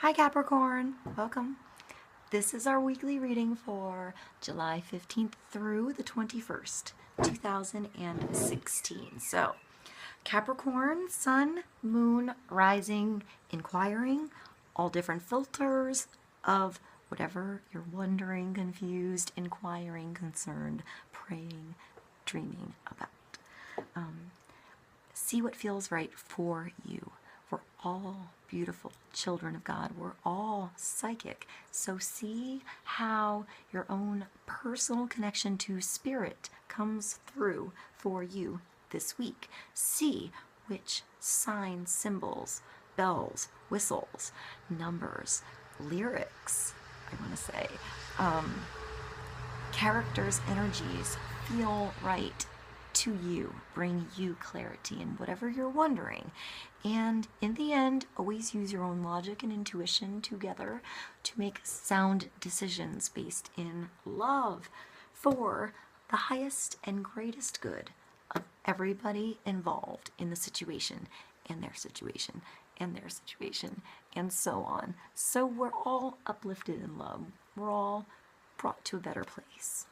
Hi Capricorn, welcome. This is our weekly reading for July 15th through the 21st, 2016. So, Capricorn, Sun, Moon, Rising, Inquiring, all different filters of whatever you're wondering, confused, inquiring, concerned, praying, dreaming about. See what feels right for you. We're all beautiful children of God. We're all psychic. So see how your own personal connection to spirit comes through for you this week. See which signs, symbols, bells, whistles, numbers, lyrics, I want to say, characters, energies feel right to you, bring you clarity in whatever you're wondering. And in the end, always use your own logic and intuition together to make sound decisions based in love for the highest and greatest good of everybody involved in the situation and their situation and their situation and so on. So we're all uplifted in love. We're all brought to a better place.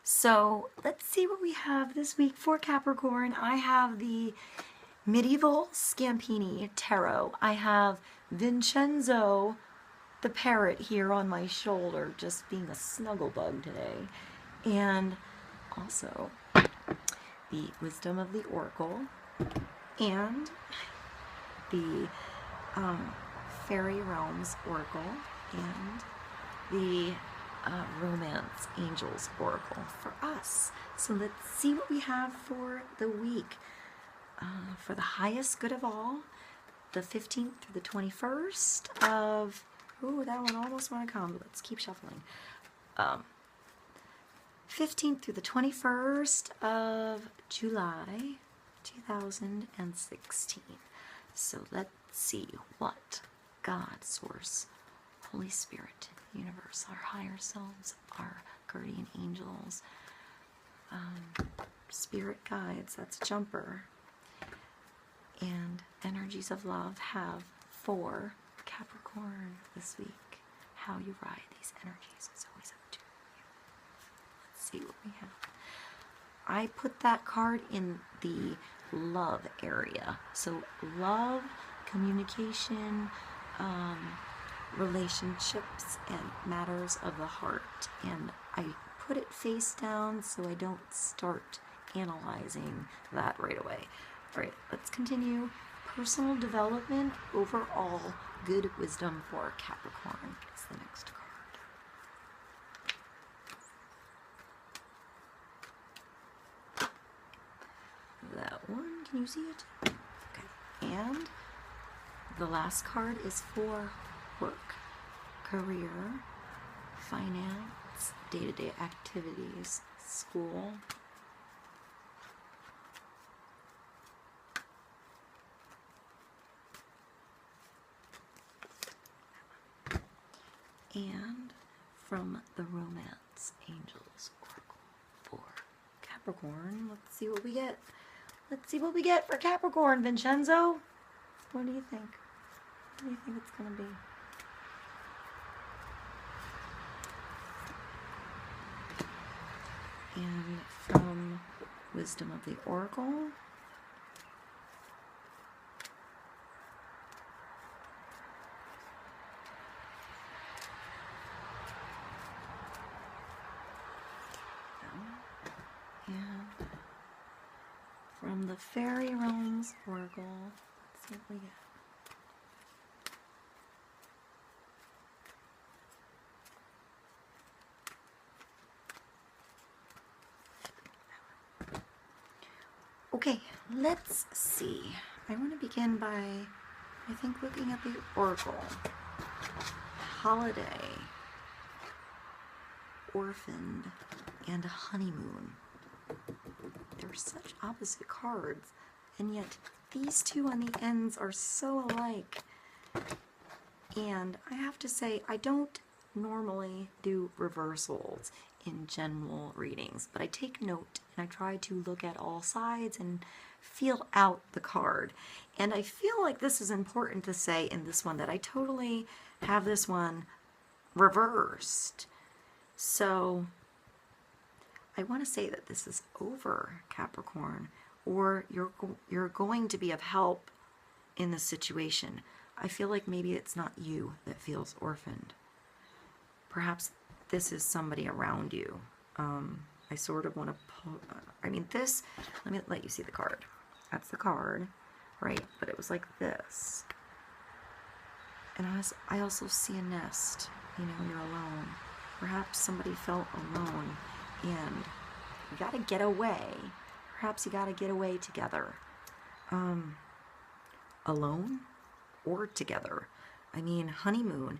So let's see what we have this week for Capricorn. I have the Medieval Scampini Tarot. I have Vincenzo the parrot here on my shoulder, just being a snuggle bug today. And also the Wisdom of the Oracle and the Fairy Realms Oracle and the Romance Angels Oracle for us. So let's see what we have for the week. For the highest good of all, the 15th through the 21st of, ooh, that one almost want to come, but let's keep shuffling. 15th through the 21st of July, 2016. So let's see what God, Source, Holy Spirit, Universe, our higher selves, our guardian angels, spirit guides, that's a jumper, and energies of love have for Capricorn this week. How you ride these energies is always up to you. Let's see what we have. I put that card in the love area. So love, communication, relationships, and matters of the heart. And I put it face down so I don't start analyzing that right away. All right, let's continue. Personal development, overall good wisdom for Capricorn is the next card. That one, can you see it? Okay, and the last card is for work, career, finance, day-to-day activities, school. And from the Romance Angels Oracle for Capricorn. Let's see what we get. Let's see what we get for Capricorn, Vincenzo. What do you think? What do you think it's going to be? And from Wisdom of the Oracle, and from the Fairy Realms Oracle, let's see what we get. Okay, let's see. I want to begin by, I think, looking at the Oracle. Holiday, Orphaned, and Honeymoon. They're such opposite cards, and yet these two on the ends are so alike. And I have to say, I don't normally do reversals in general readings, but I take note and I try to look at all sides and feel out the card. And I feel like this is important to say in this one, that I totally have this one reversed. So I want to say that this is over, Capricorn, or you're going to be of help in this situation. I feel like maybe it's not you that feels orphaned. Perhaps this is somebody around you. I sort of want to pull, I mean this, let me let you see the card. That's the card, right? But it was like this. And I also see a nest. You know, you're alone. Perhaps somebody felt alone and you got to get away. Perhaps you got to get away together. Alone or together. I mean, honeymoon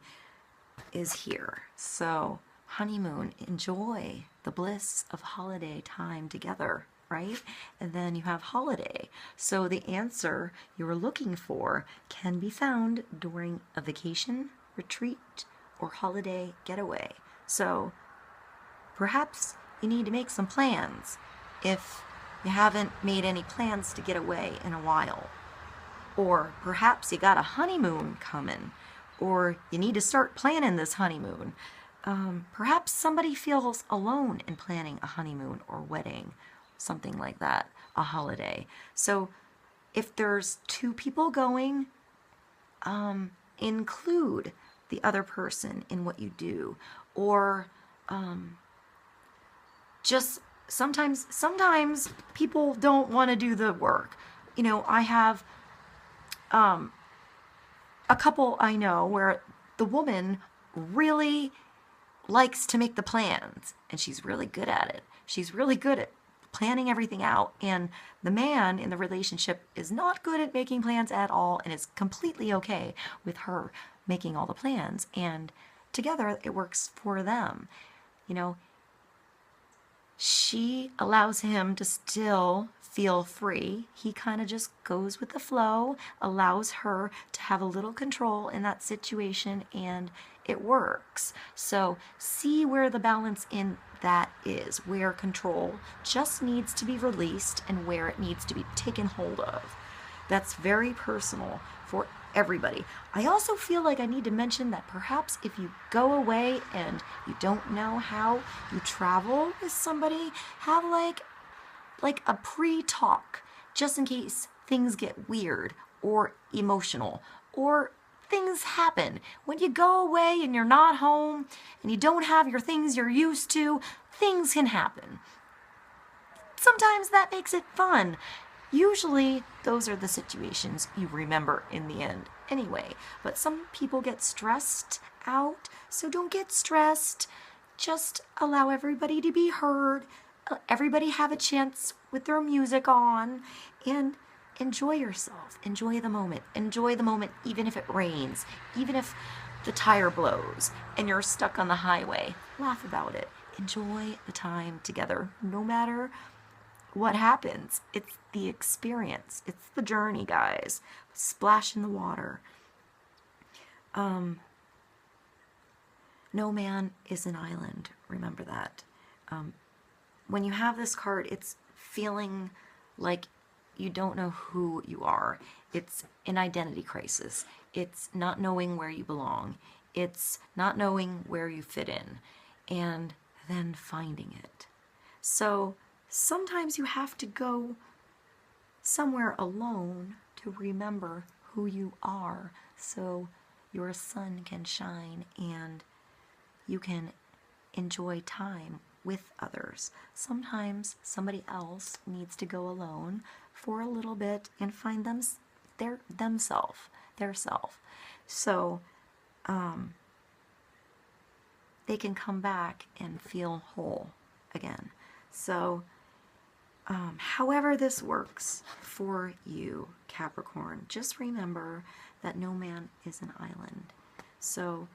is here. So honeymoon, enjoy the bliss of holiday time together, right? And then you have holiday. So the answer you were looking for can be found during a vacation, retreat, or holiday getaway. So perhaps you need to make some plans if you haven't made any plans to get away in a while. Or perhaps you got a honeymoon coming, or you need to start planning this honeymoon. Perhaps somebody feels alone in planning a honeymoon or wedding, something like that, a holiday. So if there's two people going, include the other person in what you do. Or just sometimes people don't want to do the work. You know, I have a couple I know where the woman really likes to make the plans, and she's really good at it. She's really good at planning everything out, and the man in the relationship is not good at making plans at all, and is completely okay with her making all the plans, and together it works for them. You know, she allows him to still feel free. He kind of just goes with the flow, allows her to have a little control in that situation, and it works. So see where the balance in that is, where control just needs to be released and where it needs to be taken hold of. That's very personal for everybody. I also feel like I need to mention that perhaps if you go away and you don't know how you travel with somebody, have like a pre-talk, just in case things get weird or emotional or things happen. When you go away and you're not home and you don't have your things you're used to, things can happen. Sometimes that makes it fun. Usually those are the situations you remember in the end anyway. But some people get stressed out, so don't get stressed. Just allow everybody to be heard. Everybody have a chance with their music on, and enjoy yourself. Enjoy the moment. Enjoy the moment even if it rains, even if the tire blows and you're stuck on the highway. Laugh about it. Enjoy the time together, no matter what happens. It's the experience. It's the journey, guys. Splash in the water. No man is an island. Remember that. When you have this card, it's feeling like you don't know who you are. It's an identity crisis. It's not knowing where you belong. It's not knowing where you fit in, and then finding it. So sometimes you have to go somewhere alone to remember who you are, so your sun can shine and you can enjoy time with others. Sometimes somebody else needs to go alone for a little bit and find their self. So they can come back and feel whole again. So however this works for you, Capricorn, just remember that no man is an island. So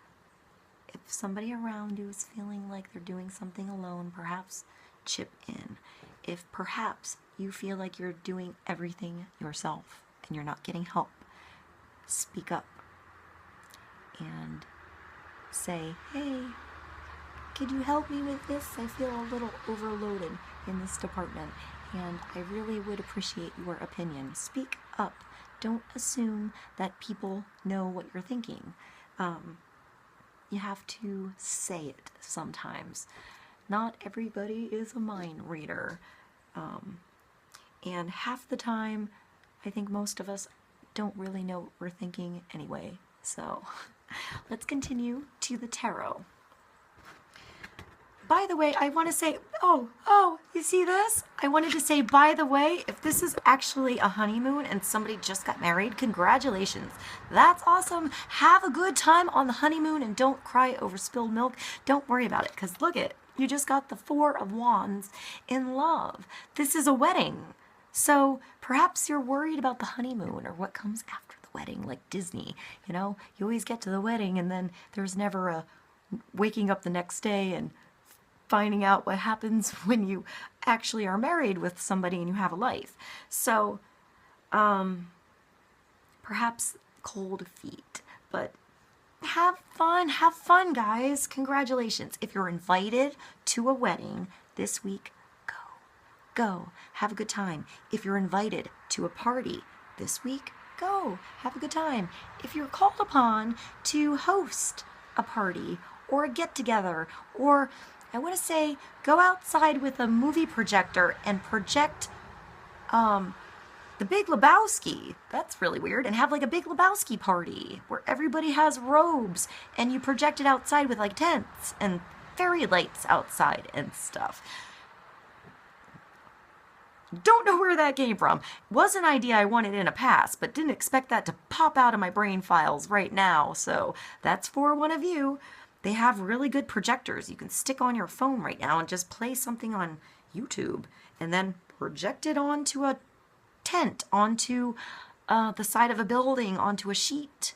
if somebody around you is feeling like they're doing something alone, perhaps chip in. If perhaps you feel like you're doing everything yourself and you're not getting help, speak up and say, hey, could you help me with this? I feel a little overloaded in this department. and I really would appreciate your opinion. Speak up. Don't assume that people know what you're thinking. You have to say it sometimes. Not everybody is a mind reader. And half the time, I think most of us don't really know what we're thinking anyway. So let's continue to the tarot. By the way, I want to say, oh, you see this? I wanted to say, by the way, if this is actually a honeymoon and somebody just got married, congratulations. That's awesome. Have a good time on the honeymoon and don't cry over spilled milk. Don't worry about it, because look it, you just got the Four of Wands in love. This is a wedding. So perhaps you're worried about the honeymoon or what comes after the wedding, like Disney. You know, you always get to the wedding and then there's never a waking up the next day and finding out what happens when you actually are married with somebody and you have a life. So, perhaps cold feet, but have fun, guys. Congratulations. If you're invited to a wedding this week, go. Have a good time. If you're invited to a party this week, go. Have a good time. If you're called upon to host a party or a get-together, or I want to say, go outside with a movie projector and project The Big Lebowski. That's really weird. And have like a Big Lebowski party where everybody has robes and you project it outside with like tents and fairy lights outside and stuff. Don't know where that came from. Was an idea I wanted in a past, but didn't expect that to pop out of my brain files right now. So that's for one of you. They have really good projectors you can stick on your phone right now and just play something on YouTube and then project it onto a tent, onto the side of a building, onto a sheet.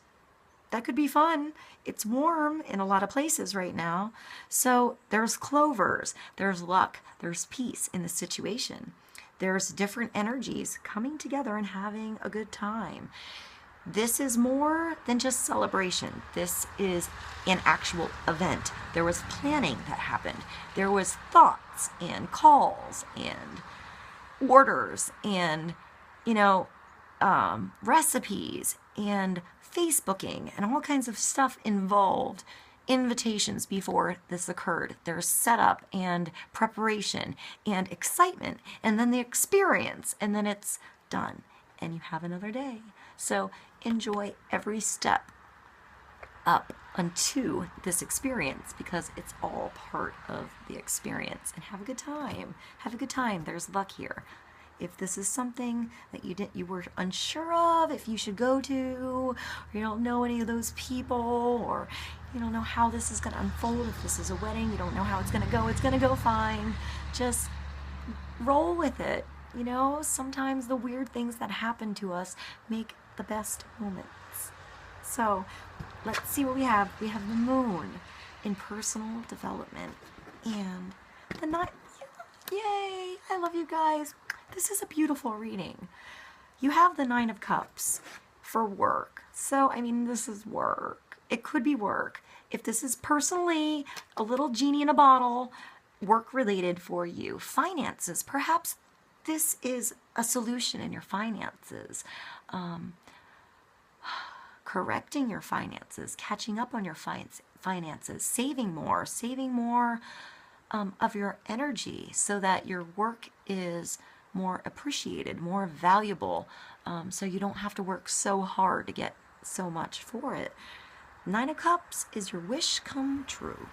That could be fun. It's warm in a lot of places right now. So there's clovers, there's luck, there's peace in the situation. There's different energies coming together and having a good time. This is more than just celebration. This is an actual event. There was planning that happened. There was thoughts and calls and orders and, recipes and Facebooking and all kinds of stuff involved. Invitations before this occurred. There's setup and preparation and excitement and then the experience and then it's done and you have another day. So enjoy every step up unto this experience because it's all part of the experience, and have a good time. Have a good time. There's luck here. If this is something that you were unsure of if you should go to, or you don't know any of those people, or you don't know how this is going to unfold, if this is a wedding, you don't know how it's going to go fine. Just roll with it. Sometimes the weird things that happen to us make the best moments. So let's see what we have. We have the moon in personal development and the night. Yay! I love you guys. This is a beautiful reading. You have the Nine of Cups for work. So, this is work. It could be work. If this is personally a little genie in a bottle, work related for you. Finances, perhaps this is a solution in your finances. Correcting your finances, catching up on your finances, saving more of your energy so that your work is more appreciated, more valuable, so you don't have to work so hard to get so much for it. Nine of Cups is your wish come true.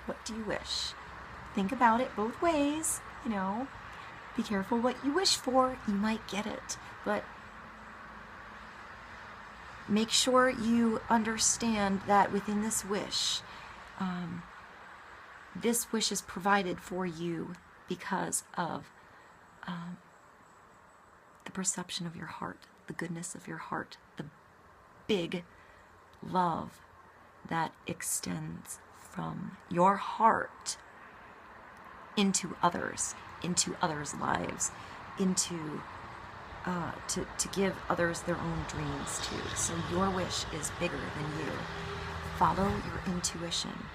What do you wish? Think about it both ways, Be careful what you wish for. You might get it, but make sure you understand that within this wish is provided for you because of the perception of your heart, the goodness of your heart, the big love that extends from your heart into others' lives, into to give others their own dreams too. So your wish is bigger than you. Follow your intuition.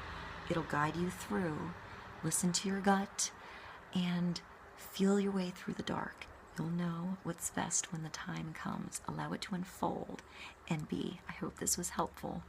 It'll guide you through. Listen to your gut and Feel your way through the dark. You'll know what's best when the time comes. Allow it to unfold and be. I hope this was helpful.